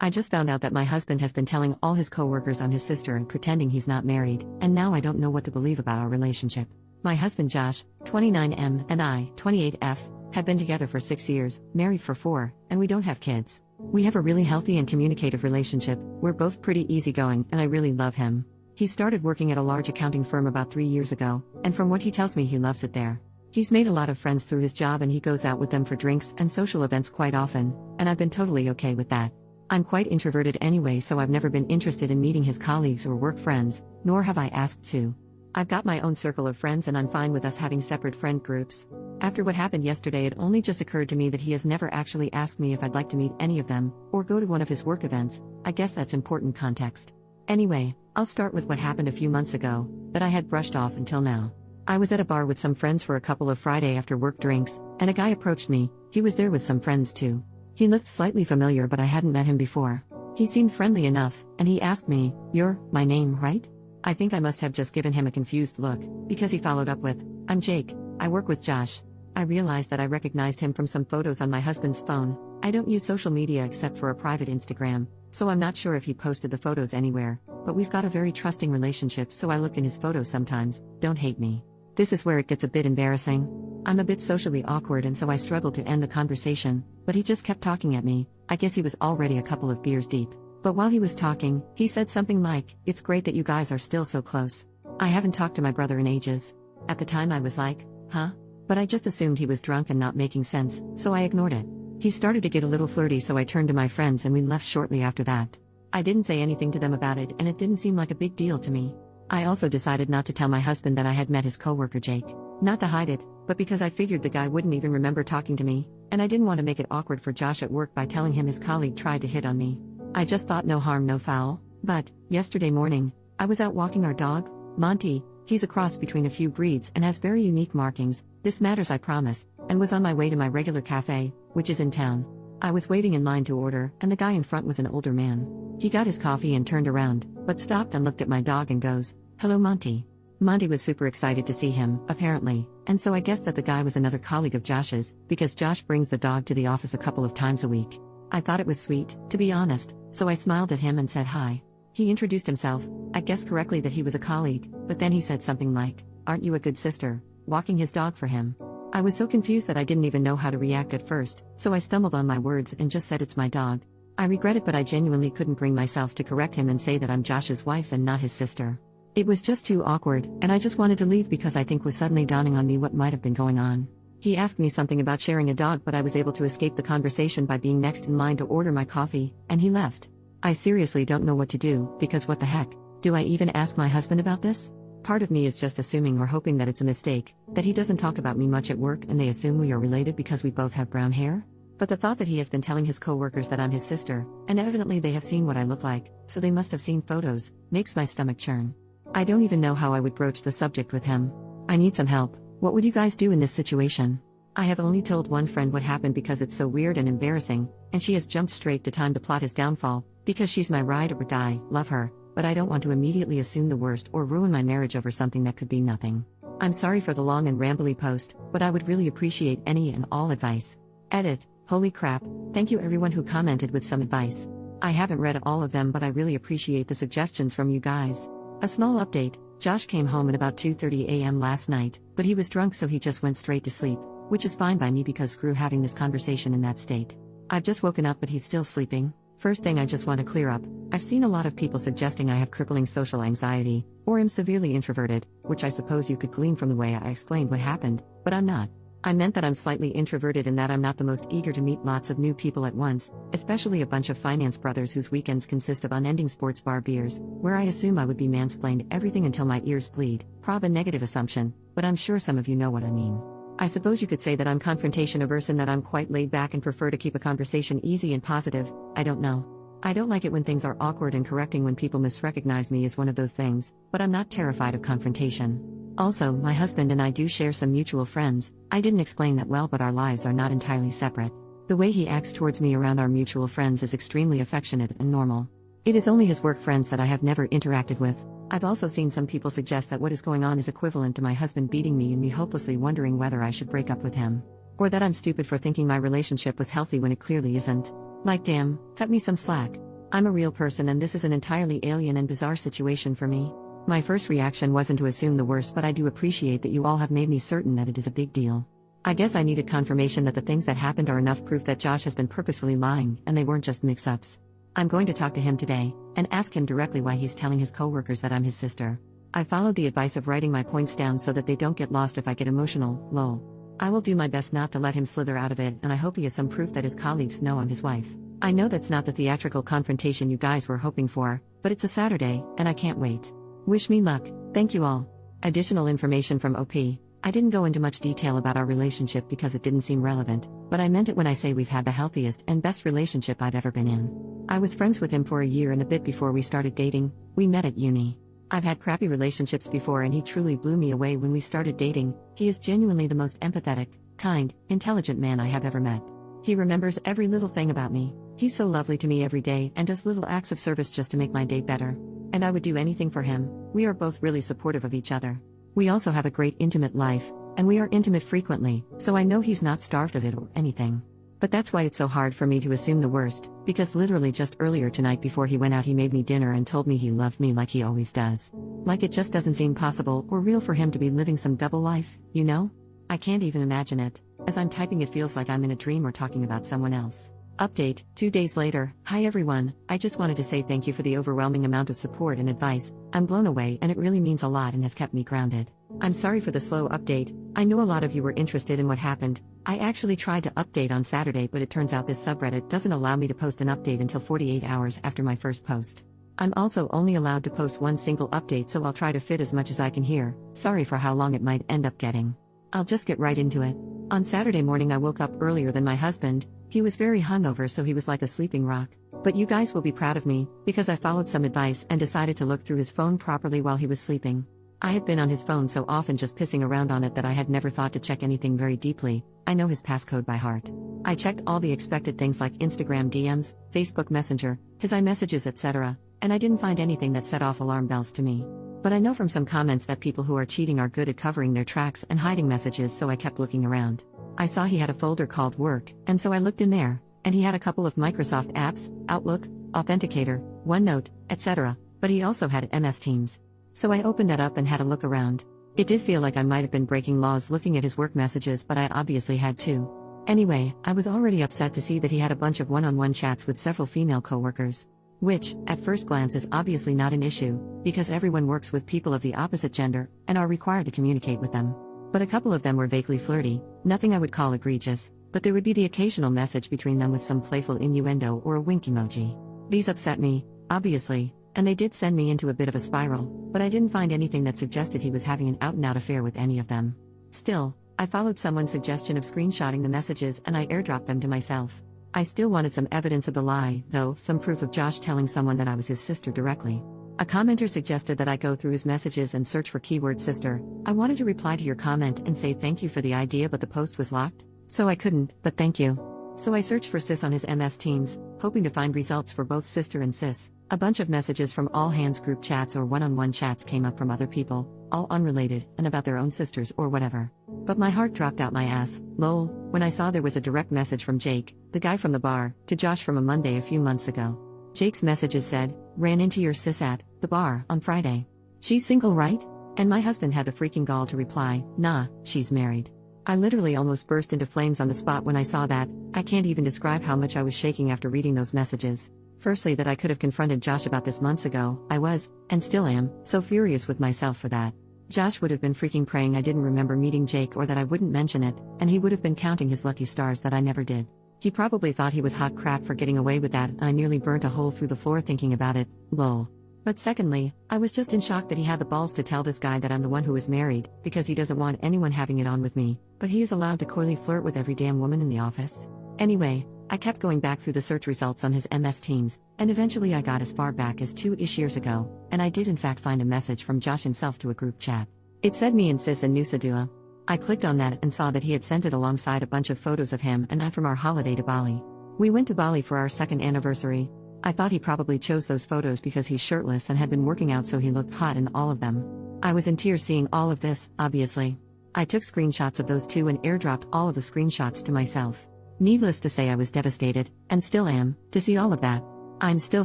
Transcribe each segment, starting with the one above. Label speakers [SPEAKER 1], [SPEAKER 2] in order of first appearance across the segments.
[SPEAKER 1] I just found out that my husband has been telling all his coworkers I'm his sister and pretending he's not married, and now I don't know what to believe about our relationship. My husband Josh, 29M, and I, 28F, have been together for 6 years, married for 4, and we don't have kids. We have a really healthy and communicative relationship, we're both pretty easygoing, and I really love him. He started working at a large accounting firm about 3 years ago, and from what he tells me he loves it there. He's made a lot of friends through his job and he goes out with them for drinks and social events quite often, and I've been totally okay with that. I'm quite introverted anyway, so I've never been interested in meeting his colleagues or work friends, nor have I asked to. I've got my own circle of friends and I'm fine with us having separate friend groups. After what happened yesterday, it only just occurred to me that he has never actually asked me if I'd like to meet any of them, or go to one of his work events. I guess that's important context. Anyway, I'll start with what happened a few months ago, that I had brushed off until now. I was at a bar with some friends for a couple of Friday after work drinks, and a guy approached me. He was there with some friends too. He looked slightly familiar, but I hadn't met him before. He seemed friendly enough, and he asked me, "You're my name, right?" I think I must have just given him a confused look, because he followed up with, "I'm Jake, I work with Josh." I realized that I recognized him from some photos on my husband's phone. I don't use social media except for a private Instagram, so I'm not sure if he posted the photos anywhere, but we've got a very trusting relationship, so I look in his photos sometimes. Don't hate me. This is where it gets a bit embarrassing. I'm a bit socially awkward and so I struggled to end the conversation, but he just kept talking at me. I guess he was already a couple of beers deep. But while he was talking, he said something like, "It's great that you guys are still so close. I haven't talked to my brother in ages." At the time I was like, huh? But I just assumed he was drunk and not making sense, so I ignored it. He started to get a little flirty, so I turned to my friends and we left shortly after that. I didn't say anything to them about it and it didn't seem like a big deal to me. I also decided not to tell my husband that I had met his coworker Jake. Not to hide it, but because I figured the guy wouldn't even remember talking to me, and I didn't want to make it awkward for Josh at work by telling him his colleague tried to hit on me. I just thought no harm no foul. But, yesterday morning, I was out walking our dog, Monty. He's a cross between a few breeds and has very unique markings. This matters, I promise, and was on my way to my regular cafe, which is in town. I was waiting in line to order, and the guy in front was an older man. He got his coffee and turned around, but stopped and looked at my dog and goes, "Hello, Monty." Monty was super excited to see him, apparently, and so I guessed that the guy was another colleague of Josh's, because Josh brings the dog to the office a couple of times a week. I thought it was sweet, to be honest, so I smiled at him and said hi. He introduced himself. I guessed correctly that he was a colleague, but then he said something like, "Aren't you a good sister?" walking his dog for him. I was so confused that I didn't even know how to react at first, so I stumbled on my words and just said it's my dog. I regret it, but I genuinely couldn't bring myself to correct him and say that I'm Josh's wife and not his sister. It was just too awkward, and I just wanted to leave because I think was suddenly dawning on me what might have been going on. He asked me something about sharing a dog, but I was able to escape the conversation by being next in line to order my coffee, and he left. I seriously don't know what to do, because what the heck? Do I even ask my husband about this? Part of me is just assuming or hoping that it's a mistake, that he doesn't talk about me much at work and they assume we are related because we both have brown hair? But the thought that he has been telling his coworkers that I'm his sister, and evidently they have seen what I look like, so they must have seen photos, makes my stomach churn. I don't even know how I would broach the subject with him. I need some help. What would you guys do in this situation? I have only told one friend what happened because it's so weird and embarrassing, and she has jumped straight to time to plot his downfall, because she's my ride or die, love her, but I don't want to immediately assume the worst or ruin my marriage over something that could be nothing. I'm sorry for the long and rambly post, but I would really appreciate any and all advice. Edit. Holy crap, thank you everyone who commented with some advice. I haven't read all of them, but I really appreciate the suggestions from you guys. A small update, Josh came home at about 2:30 a.m. last night, but he was drunk so he just went straight to sleep, which is fine by me because screw having this conversation in that state. I've just woken up but he's still sleeping. First thing I just want to clear up, I've seen a lot of people suggesting I have crippling social anxiety, or am severely introverted, which I suppose you could glean from the way I explained what happened, but I'm not. I meant that I'm slightly introverted and that I'm not the most eager to meet lots of new people at once, especially a bunch of finance brothers whose weekends consist of unending sports bar beers, where I assume I would be mansplained everything until my ears bleed. Prob a negative assumption, but I'm sure some of you know what I mean. I suppose you could say that I'm confrontation averse and that I'm quite laid back and prefer to keep a conversation easy and positive. I don't know. I don't like it when things are awkward, and correcting when people misrecognize me is one of those things, but I'm not terrified of confrontation. Also, my husband and I do share some mutual friends. I didn't explain that well, but our lives are not entirely separate. The way he acts towards me around our mutual friends is extremely affectionate and normal. It is only his work friends that I have never interacted with. I've also seen some people suggest that what is going on is equivalent to my husband beating me and me hopelessly wondering whether I should break up with him. Or that I'm stupid for thinking my relationship was healthy when it clearly isn't. Like, damn, cut me some slack. I'm a real person and this is an entirely alien and bizarre situation for me. My first reaction wasn't to assume the worst, but I do appreciate that you all have made me certain that it is a big deal. I guess I needed confirmation that the things that happened are enough proof that Josh has been purposefully lying and they weren't just mix-ups. I'm going to talk to him today and ask him directly why he's telling his coworkers that I'm his sister. I followed the advice of writing my points down so that they don't get lost if I get emotional, lol. I will do my best not to let him slither out of it, and I hope he has some proof that his colleagues know I'm his wife. I know that's not the theatrical confrontation you guys were hoping for, but it's a Saturday, and I can't wait. Wish me luck, thank you all. Additional information from OP. I didn't go into much detail about our relationship because it didn't seem relevant, but I meant it when I say we've had the healthiest and best relationship I've ever been in. I was friends with him for a year and a bit before we started dating. We met at uni. I've had crappy relationships before and he truly blew me away when we started dating. He is genuinely the most empathetic, kind, intelligent man I have ever met. He remembers every little thing about me. He's so lovely to me every day and does little acts of service just to make my day better. And I would do anything for him. We are both really supportive of each other. We also have a great intimate life, and we are intimate frequently, so I know he's not starved of it or anything. But that's why it's so hard for me to assume the worst, because literally just earlier tonight before he went out he made me dinner and told me he loved me like he always does. Like it just doesn't seem possible or real for him to be living some double life, you know? I can't even imagine it. As I'm typing it feels like I'm in a dream or talking about someone else. Update, 2 days later. Hi everyone, I just wanted to say thank you for the overwhelming amount of support and advice. I'm blown away and it really means a lot and has kept me grounded. I'm sorry for the slow update. I know a lot of you were interested in what happened. I actually tried to update on Saturday, but it turns out this subreddit doesn't allow me to post an update until 48 hours after my first post. I'm also only allowed to post one single update, so I'll try to fit as much as I can here. Sorry for how long it might end up getting. I'll just get right into it. On Saturday morning I woke up earlier than my husband. He was very hungover, so he was like a sleeping rock. But you guys will be proud of me, because I followed some advice and decided to look through his phone properly while he was sleeping. I had been on his phone so often just pissing around on it that I had never thought to check anything very deeply. I know his passcode by heart. I checked all the expected things like Instagram DMs, Facebook Messenger, his iMessages, etc., and I didn't find anything that set off alarm bells to me. But I know from some comments that people who are cheating are good at covering their tracks and hiding messages, so I kept looking around. I saw he had a folder called Work, and so I looked in there, and he had a couple of Microsoft apps, Outlook, Authenticator, OneNote, etc., but he also had MS Teams. So I opened that up and had a look around. It did feel like I might have been breaking laws looking at his work messages, but I obviously had too. Anyway, I was already upset to see that he had a bunch of one-on-one chats with several female coworkers. Which, at first glance, is obviously not an issue, because everyone works with people of the opposite gender, and are required to communicate with them. But a couple of them were vaguely flirty, nothing I would call egregious, but there would be the occasional message between them with some playful innuendo or a wink emoji. These upset me, obviously, and they did send me into a bit of a spiral, but I didn't find anything that suggested he was having an out-and-out affair with any of them. Still, I followed someone's suggestion of screenshotting the messages and I airdropped them to myself. I still wanted some evidence of the lie, though, some proof of Josh telling someone that I was his sister directly. A commenter suggested that I go through his messages and search for keyword sister. I wanted to reply to your comment and say thank you for the idea, but the post was locked, so I couldn't, but thank you. So I searched for sis on his MS Teams, hoping to find results for both sister and sis. A bunch of messages from all hands group chats or one-on-one chats came up from other people, all unrelated, and about their own sisters or whatever. But my heart dropped out my ass, lol, when I saw there was a direct message from Jake, the guy from the bar, to Josh from a Monday a few months ago. Jake's messages said, ran into your sis at the bar on Friday. She's single, right? And my husband had the freaking gall to reply, nah, she's married. I literally almost burst into flames on the spot when I saw that. I can't even describe how much I was shaking after reading those messages. Firstly, that I could have confronted Josh about this months ago. I was, and still am, so furious with myself for that. Josh would have been freaking praying I didn't remember meeting Jake or that I wouldn't mention it, and he would have been counting his lucky stars that I never did. He probably thought he was hot crap for getting away with that, and I nearly burnt a hole through the floor thinking about it, lol. But secondly, I was just in shock that he had the balls to tell this guy that I'm the one who is married, because he doesn't want anyone having it on with me, but he is allowed to coyly flirt with every damn woman in the office. Anyway, I kept going back through the search results on his MS Teams, and eventually I got as far back as 2-ish years ago, and I did in fact find a message from Josh himself to a group chat. It said me and sis and Nusa Dua. I clicked on that and saw that he had sent it alongside a bunch of photos of him and I from our holiday to Bali. We went to Bali for our second anniversary. I thought he probably chose those photos because he's shirtless and had been working out, so he looked hot in all of them. I was in tears seeing all of this, obviously. I took screenshots of those too and airdropped all of the screenshots to myself. Needless to say, I was devastated, and still am, to see all of that. I'm still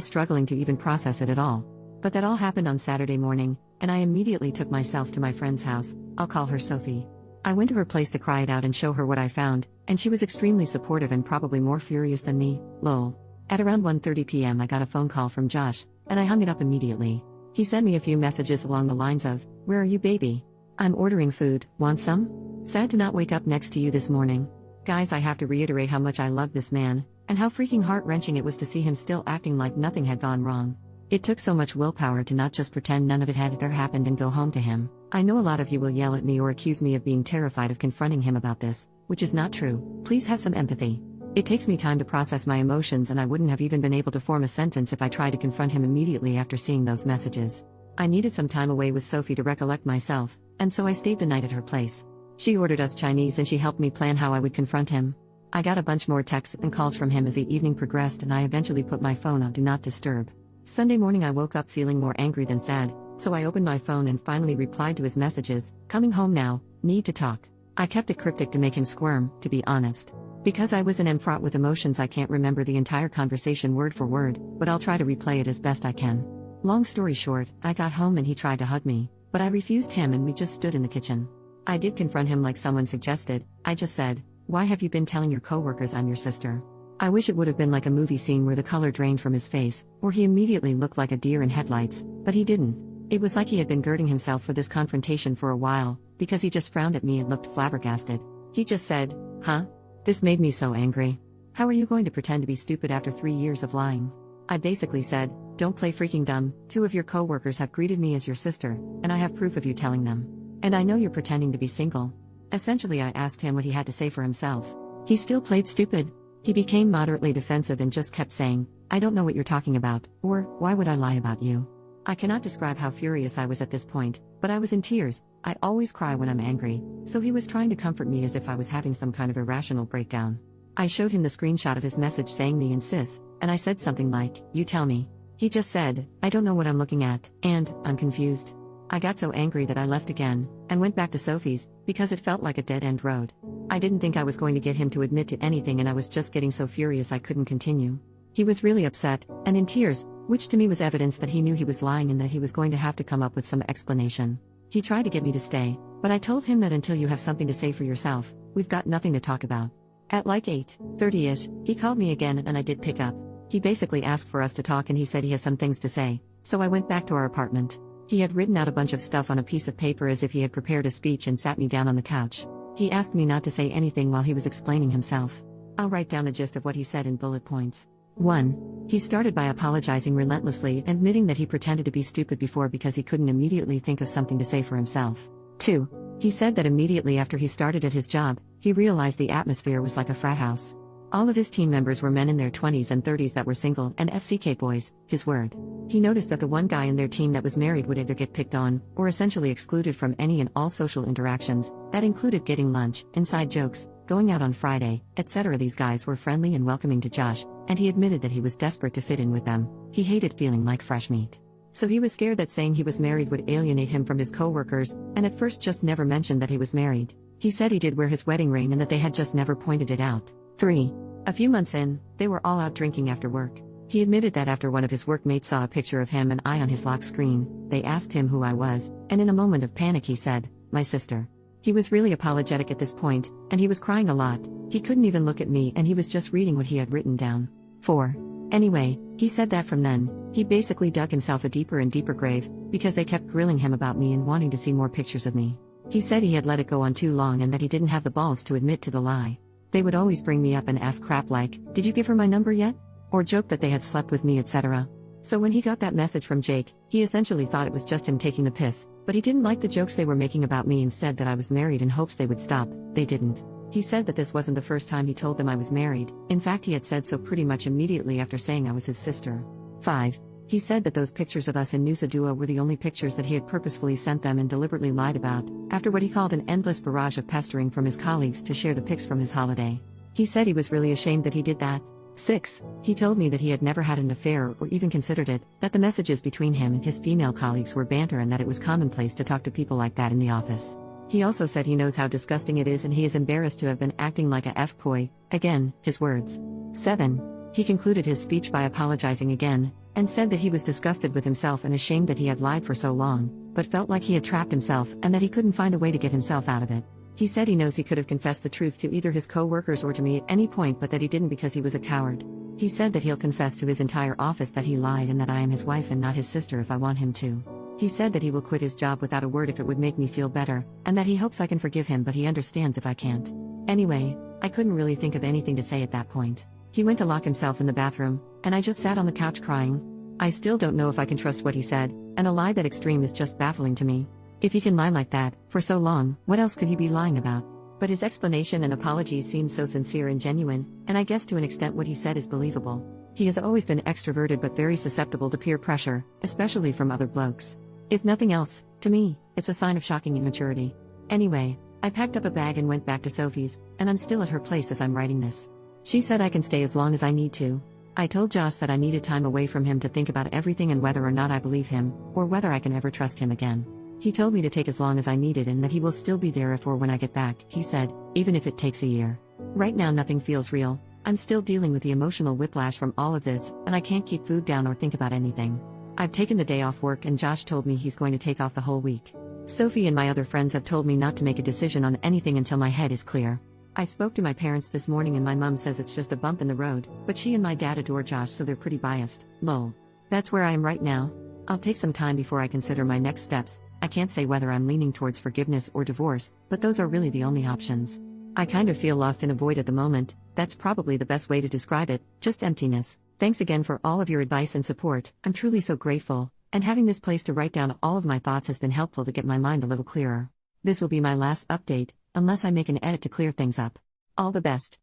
[SPEAKER 1] struggling to even process it at all. But that all happened on Saturday morning, and I immediately took myself to my friend's house. I'll call her Sophie. I went to her place to cry it out and show her what I found, and she was extremely supportive and probably more furious than me, lol. At around 1:30 p.m. I got a phone call from Josh, and I hung it up immediately. He sent me a few messages along the lines of, "Where are you, baby? I'm ordering food, want some? Sad to not wake up next to you this morning." Guys, I have to reiterate how much I love this man, and how freaking heart-wrenching it was to see him still acting like nothing had gone wrong. It took so much willpower to not just pretend none of it had ever happened and go home to him. I know a lot of you will yell at me or accuse me of being terrified of confronting him about this, which is not true. Please have some empathy. It takes me time to process my emotions, and I wouldn't have even been able to form a sentence if I tried to confront him immediately after seeing those messages. I needed some time away with Sophie to recollect myself, and so I stayed the night at her place. She ordered us Chinese and she helped me plan how I would confront him. I got a bunch more texts and calls from him as the evening progressed, and I eventually put my phone on Do Not Disturb. Sunday morning I woke up feeling more angry than sad, so I opened my phone and finally replied to his messages, "Coming home now, need to talk." I kept it cryptic to make him squirm, to be honest. Because I was an fraught with emotions, I can't remember the entire conversation word for word, but I'll try to replay it as best I can. Long story short, I got home and he tried to hug me, but I refused him and we just stood in the kitchen. I did confront him like someone suggested. I just said, "Why have you been telling your coworkers I'm your sister?" I wish it would have been like a movie scene where the color drained from his face, or he immediately looked like a deer in headlights, but he didn't. It was like he had been girding himself for this confrontation for a while, because he just frowned at me and looked flabbergasted. He just said, "Huh?" This made me so angry. "How are you going to pretend to be stupid after 3 years of lying?" I basically said, "Don't play freaking dumb. 2 of your coworkers have greeted me as your sister, and I have proof of you telling them. And I know you're pretending to be single." Essentially, I asked him what he had to say for himself. He still played stupid. He became moderately defensive and just kept saying, "I don't know what you're talking about," or, "Why would I lie about you?" I cannot describe how furious I was at this point, but I was in tears. I always cry when I'm angry, so he was trying to comfort me as if I was having some kind of irrational breakdown. I showed him the screenshot of his message saying me and sis, and I said something like, "You tell me." He just said, "I don't know what I'm looking at," and, "I'm confused." I got so angry that I left again, and went back to Sophie's, because it felt like a dead-end road. I didn't think I was going to get him to admit to anything, and I was just getting so furious I couldn't continue. He was really upset, and in tears, which to me was evidence that he knew he was lying and that he was going to have to come up with some explanation. He tried to get me to stay, but I told him that until you have something to say for yourself, we've got nothing to talk about. At like 8:30ish, he called me again and I did pick up. He basically asked for us to talk and he said he has some things to say, so I went back to our apartment. He had written out a bunch of stuff on a piece of paper as if he had prepared a speech and sat me down on the couch. He asked me not to say anything while he was explaining himself. I'll write down the gist of what he said in bullet points. 1. He started by apologizing relentlessly, admitting that he pretended to be stupid before because he couldn't immediately think of something to say for himself. 2. He said that immediately after he started at his job, he realized the atmosphere was like a frat house. All of his team members were men in their 20s and 30s that were single and FCK boys, his word. He noticed that the one guy in their team that was married would either get picked on, or essentially excluded from any and all social interactions. That included getting lunch, inside jokes, going out on Friday, etc. These guys were friendly and welcoming to Josh, and he admitted that he was desperate to fit in with them. He hated feeling like fresh meat. So he was scared that saying he was married would alienate him from his coworkers, and at first just never mentioned that he was married. He said he did wear his wedding ring and that they had just never pointed it out. 3. A few months in, they were all out drinking after work. He admitted that after one of his workmates saw a picture of him and I on his lock screen, they asked him who I was, and in a moment of panic he said, "My sister." He was really apologetic at this point, and he was crying a lot. He couldn't even look at me and he was just reading what he had written down. 4. Anyway, he said that from then, he basically dug himself a deeper and deeper grave, because they kept grilling him about me and wanting to see more pictures of me. He said he had let it go on too long and that he didn't have the balls to admit to the lie. They would always bring me up and ask crap like, "Did you give her my number yet?" Or joke that they had slept with me, etc. So when he got that message from Jake, he essentially thought it was just him taking the piss, but he didn't like the jokes they were making about me and said that I was married in hopes they would stop. They didn't. He said that this wasn't the first time he told them I was married. In fact, he had said so pretty much immediately after saying I was his sister. 5. He said that those pictures of us in Nusa Dua were the only pictures that he had purposefully sent them and deliberately lied about, after what he called an endless barrage of pestering from his colleagues to share the pics from his holiday. He said he was really ashamed that he did that. 6. He told me that he had never had an affair or even considered it, that the messages between him and his female colleagues were banter and that it was commonplace to talk to people like that in the office. He also said he knows how disgusting it is and he is embarrassed to have been acting like a F-boy, again, his words. 7. He concluded his speech by apologizing again, and said that he was disgusted with himself and ashamed that he had lied for so long, but felt like he had trapped himself and that he couldn't find a way to get himself out of it. He said he knows he could have confessed the truth to either his co-workers or to me at any point, but that he didn't because he was a coward. He said that he'll confess to his entire office that he lied and that I am his wife and not his sister if I want him to. He said that he will quit his job without a word if it would make me feel better, and that he hopes I can forgive him, but he understands if I can't. Anyway, I couldn't really think of anything to say at that point. He went to lock himself in the bathroom, and I just sat on the couch crying. I still don't know if I can trust what he said, and a lie that extreme is just baffling to me. If he can lie like that, for so long, what else could he be lying about? But his explanation and apologies seemed so sincere and genuine, and I guess to an extent what he said is believable. He has always been extroverted but very susceptible to peer pressure, especially from other blokes. If nothing else, to me, it's a sign of shocking immaturity. Anyway, I packed up a bag and went back to Sophie's, and I'm still at her place as I'm writing this. She said I can stay as long as I need to. I told Josh that I needed time away from him to think about everything and whether or not I believe him, or whether I can ever trust him again. He told me to take as long as I needed and that he will still be there if or when I get back, he said, even if it takes a year. Right now nothing feels real. I'm still dealing with the emotional whiplash from all of this, and I can't keep food down or think about anything. I've taken the day off work and Josh told me he's going to take off the whole week. Sophie and my other friends have told me not to make a decision on anything until my head is clear. I spoke to my parents this morning and my mom says it's just a bump in the road, but she and my dad adore Josh so they're pretty biased. Lol. That's where I am right now. I'll take some time before I consider my next steps. I can't say whether I'm leaning towards forgiveness or divorce, but those are really the only options. I kind of feel lost in a void at the moment. That's probably the best way to describe it, just emptiness. Thanks again for all of your advice and support. I'm truly so grateful, and having this place to write down all of my thoughts has been helpful to get my mind a little clearer. This will be my last update, unless I make an edit to clear things up. All the best.